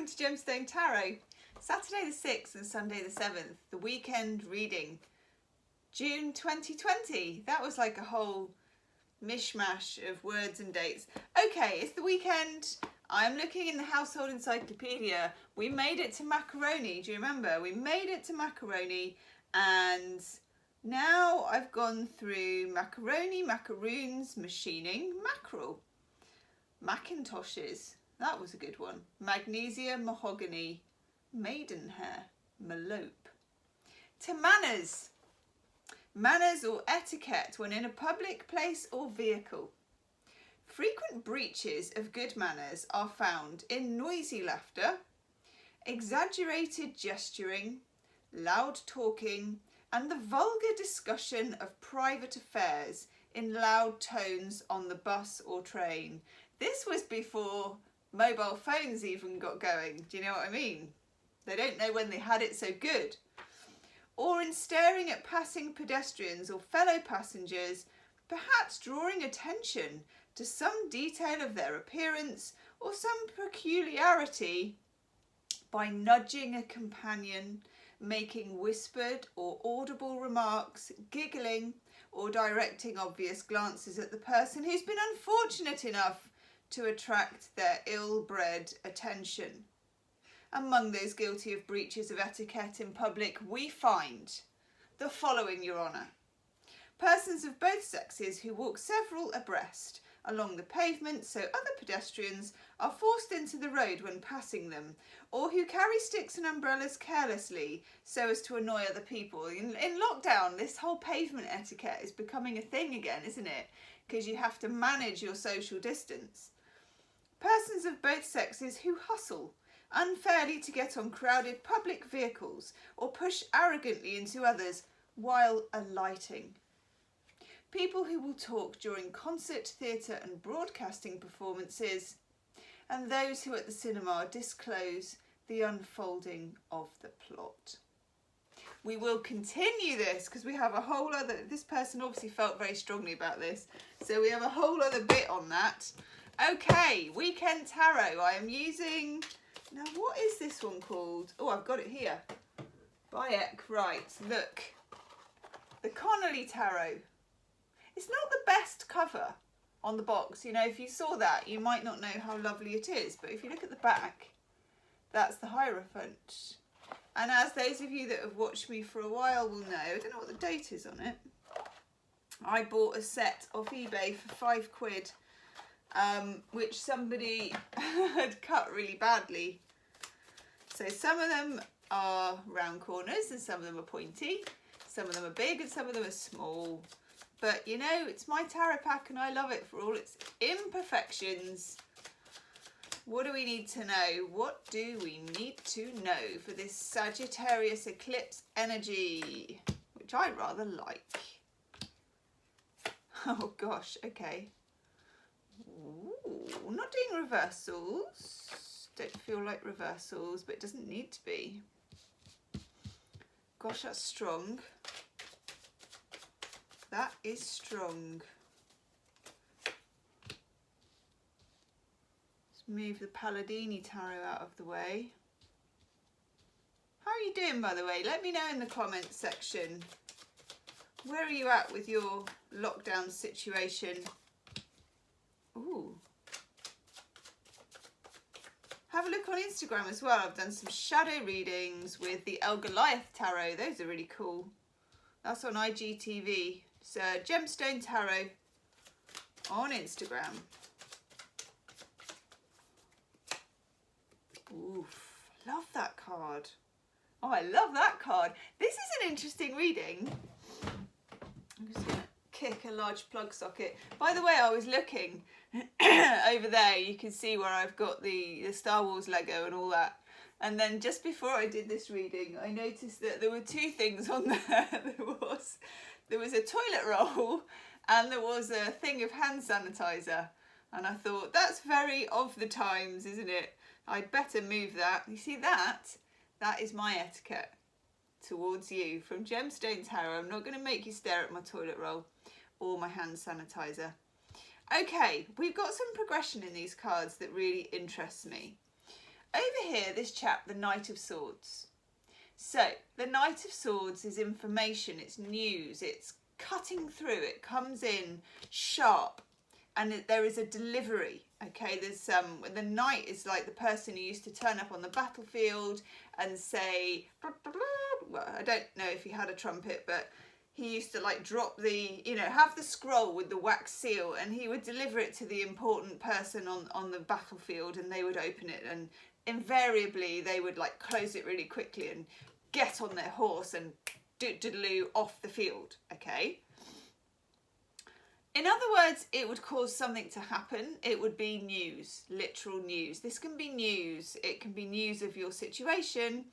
welcome to Gemstone Tarot. Saturday the 6th and Sunday the 7th, the weekend reading. June 2020. That was like a whole mishmash of words and dates. Okay, it's the weekend. I'm looking in the household encyclopedia. We made it to macaroni. Do you remember? We made it to macaroni, and now I've gone through macaroni, macaroons, machining, mackerel, Macintoshes. That was a good one. Magnesia, mahogany, maidenhair, melope. To manners. Manners or etiquette when in a public place or vehicle. Frequent breaches of good manners are found in noisy laughter, exaggerated gesturing, loud talking, and the vulgar discussion of private affairs in loud tones on the bus or train. This was before mobile phones even got going. Do you know what I mean? They don't know when they had it so good. Or in staring at passing pedestrians or fellow passengers, perhaps drawing attention to some detail of their appearance or some peculiarity by nudging a companion, making whispered or audible remarks, giggling, or directing obvious glances at the person who's been unfortunate enough to attract their ill-bred attention. Among those guilty of breaches of etiquette in public, we find the following, Your Honour. Persons of both sexes who walk several abreast along the pavement so other pedestrians are forced into the road when passing them, or who carry sticks and umbrellas carelessly so as to annoy other people. In lockdown, this whole pavement etiquette is becoming a thing again, isn't it? Because you have to manage your social distance. Persons of both sexes who hustle unfairly to get on crowded public vehicles or push arrogantly into others while alighting. People who will talk during concert, theatre and broadcasting performances, and those who at the cinema disclose the unfolding of the plot. We will continue this because we have a whole other, this person obviously felt very strongly about this, so we have a whole other bit on that. Okay, Weekend Tarot. I am using, now what is this one called? Oh, I've got it here. Bayek, right, look. The Connolly Tarot. It's not the best cover on the box. You know, if you saw that, you might not know how lovely it is. But if you look at the back, that's the Hierophant. And as those of you that have watched me for a while will know, I don't know what the date is on it. I bought a set off eBay for £5, which somebody had cut really badly. So some of them are round corners and some of them are pointy. Some of them are big and some of them are small. But you know, it's my tarot pack and I love it for all its imperfections. What do we need to know? What do we need to know for this Sagittarius eclipse energy? Which I rather like. Oh gosh, okay. Ooh, not doing reversals. Don't feel like reversals, but it doesn't need to be. Gosh, that's strong. That is strong. Let's move the Palladini Tarot out of the way. How are you doing, by the way? Let me know in the comments section. Where are you at with your lockdown situation? Ooh. Have a look on Instagram as well. I've done some shadow readings with the El Goliath Tarot. Those are really cool. That's on IGTV. It's Gemstone Tarot on Instagram. Oof, love that card. Oh, I love that card. This is an interesting reading. I'm just going to kick a large plug socket. By the way, I was looking over there. You can see where I've got the Star Wars Lego and all that. And then just before I did this reading, I noticed that there were two things on there. There was a toilet roll and there was a thing of hand sanitizer. And I thought, that's very of the times, isn't it? I'd better move that. You see that? That is my etiquette towards you from Gemstone Tarot. I'm not going to make you stare at my toilet roll or my hand sanitizer. Okay, we've got some progression in these cards that really interests me. over here, this chap, the Knight of Swords. So the Knight of Swords is information, it's news, it's cutting through, it comes in sharp, and there is a delivery. Okay, there's the knight is like the person who used to turn up on the battlefield and say, well, I don't know if he had a trumpet, but he used to like drop the, you know, have the scroll with the wax seal, and he would deliver it to the important person on the battlefield, and they would open it, and invariably they would like close it really quickly and get on their horse and doodaloo off the field. Okay. In other words, it would cause something to happen. It would be news, literal news. This can be news. It can be news of your situation.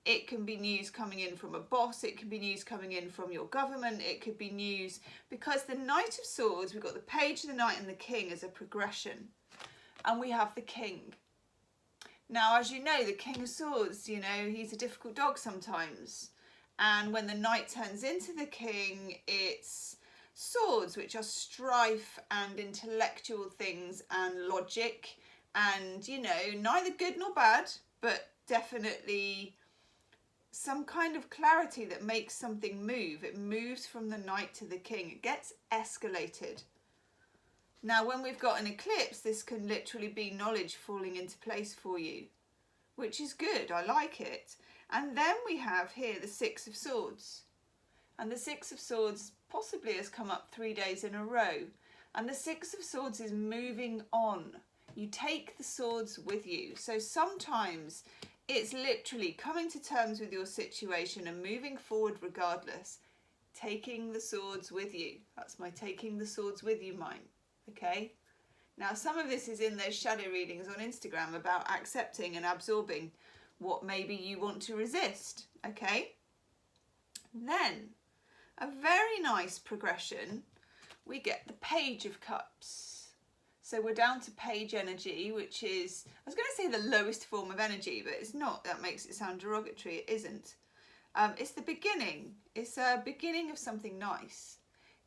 It can be news coming in from a boss. It can be news coming in from your government. It could be news because the Knight of Swords, we've got the Page, the Knight and the King as a progression. And we have the King. Now, as you know, the King of Swords, you know, he's a difficult dog sometimes. And when the Knight turns into the King, it's swords, which are strife and intellectual things and logic. And, you know, neither good nor bad, but definitely some kind of clarity that makes something move. It moves from the Knight to the King. It gets escalated. Now, when we've got an eclipse, this can literally be knowledge falling into place for you, which is good. I like it. And then we have here the Six of Swords. And the Six of Swords possibly has come up 3 days in a row. And the Six of Swords is moving on. You take the swords with you. So sometimes it's literally coming to terms with your situation and moving forward regardless. Taking the swords with you. That's my taking the swords with you mind. Okay, now some of this is in those shadow readings on Instagram about accepting and absorbing what maybe you want to resist. Okay, then a very nice progression, we get the Page of Cups. So we're down to page energy, which is, I was going to say the lowest form of energy, but it's not. That makes it sound derogatory. It isn't. It's the beginning. It's a beginning of something nice.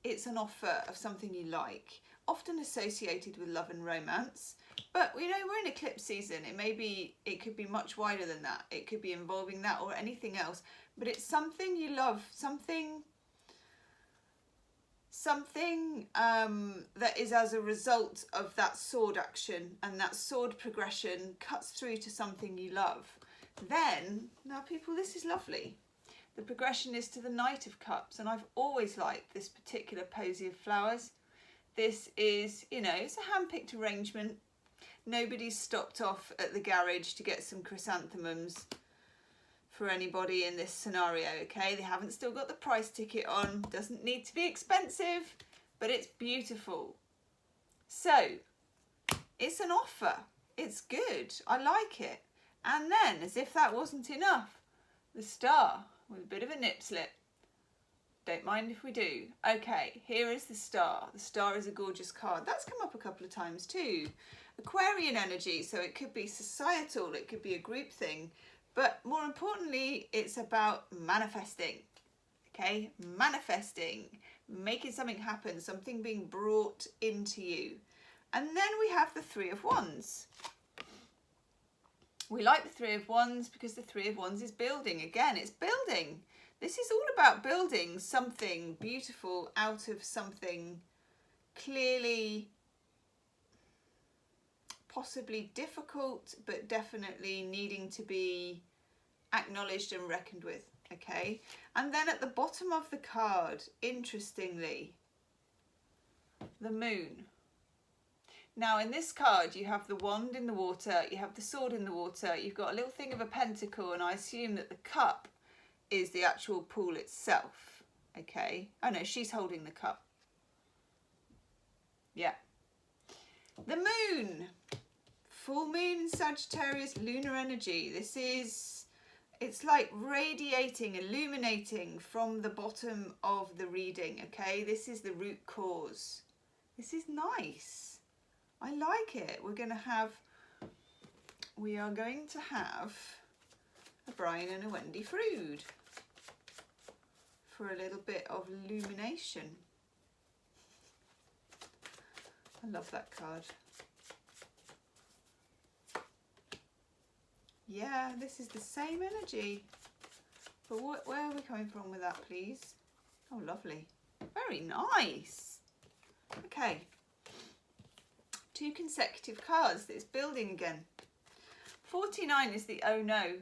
It's an offer of something you like, often associated with love and romance. But you know, we're in eclipse season. It could be much wider than that. It could be involving that or anything else. But it's something you love, something that is as a result of that sword action, and that sword progression cuts through to something you love. Then, now people, this is lovely. The progression is to the Knight of Cups, and I've always liked this particular posy of flowers. This is, you know, it's a hand-picked arrangement. Nobody's stopped off at the garage to get some chrysanthemums for anybody in this scenario, okay? They haven't still got the price ticket on. Doesn't need to be expensive, but it's beautiful. So, it's an offer. It's good. I like it. And then, as if that wasn't enough, the Star with a bit of a nip slip. Don't mind if we do. Okay, here is the Star. The Star is a gorgeous card. That's come up a couple of times too. Aquarian energy, so it could be societal, it could be a group thing, but more importantly, it's about manifesting. Okay, manifesting, making something happen, something being brought into you. And then we have the Three of Wands. We like the Three of Wands because the Three of Wands is building. Again, it's building. This is all about building something beautiful out of something clearly, possibly difficult, but definitely needing to be acknowledged and reckoned with, okay? And then at the bottom of the card, interestingly, the Moon. Now in this card, you have the wand in the water, you have the sword in the water, you've got a little thing of a pentacle, and I assume that the cup is the actual pool itself, okay? Oh no, she's holding the cup. Yeah. The Moon. Full moon, Sagittarius, lunar energy. This is, it's like radiating, illuminating from the bottom of the reading, okay? This is the root cause. This is nice. I like it. We are going to have a Brian and a Wendy Frood for a little bit of illumination. I love that card. Yeah, this is the same energy. But where are we coming from with that, please? Oh, lovely. Very nice. Okay. 2 consecutive cards. It's building again. 49 is the oh no,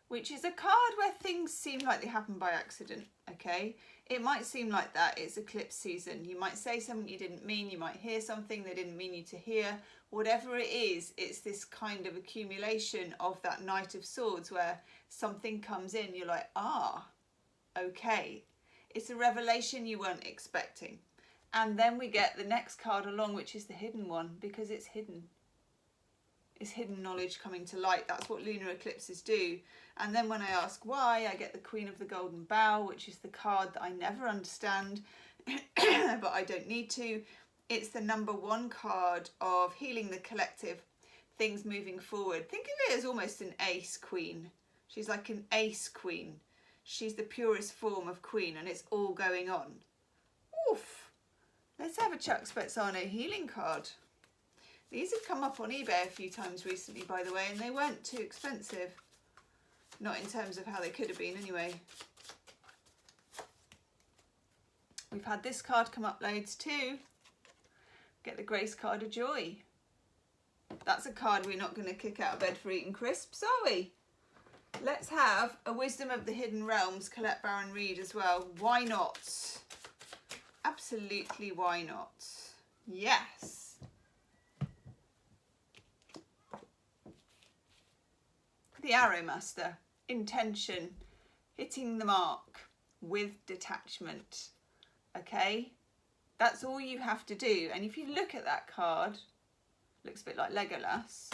which is a card where things seem like they happen by accident, okay? It might seem like that. It's eclipse season. You might say something you didn't mean. You might hear something they didn't mean you to hear. Whatever it is, it's this kind of accumulation of that Knight of Swords where something comes in. You're like, ah, okay. It's a revelation you weren't expecting. And then we get the next card along, which is the hidden one, because it's hidden. It's hidden knowledge coming to light. That's what lunar eclipses do. And then when I ask why, I get the Queen of the Golden Bow, which is the card that I never understand, but I don't need to. It's the #1 card of healing the collective, things moving forward. Think of it as almost an ace queen. She's like an ace queen. She's the purest form of queen, and it's all going on. Oof. Let's have a Chuck Spezzano healing card. These have come up on eBay a few times recently, by the way, and they weren't too expensive. Not in terms of how they could have been, anyway. We've had this card come up loads too. Get the Grace card of Joy. That's a card we're not going to kick out of bed for eating crisps, are we? Let's have a Wisdom of the Hidden Realms, Colette Baron Reid as well. Why not? Absolutely, why not? Yes. The Arrow Master. Intention. Hitting the mark with detachment. Okay? That's all you have to do. And if you look at that card, looks a bit like Legolas.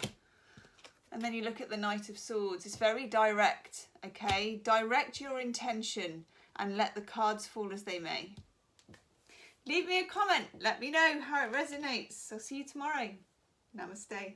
And then you look at the Knight of Swords. It's very direct, okay? Direct your intention and let the cards fall as they may. Leave me a comment. Let me know how it resonates. I'll see you tomorrow. Namaste.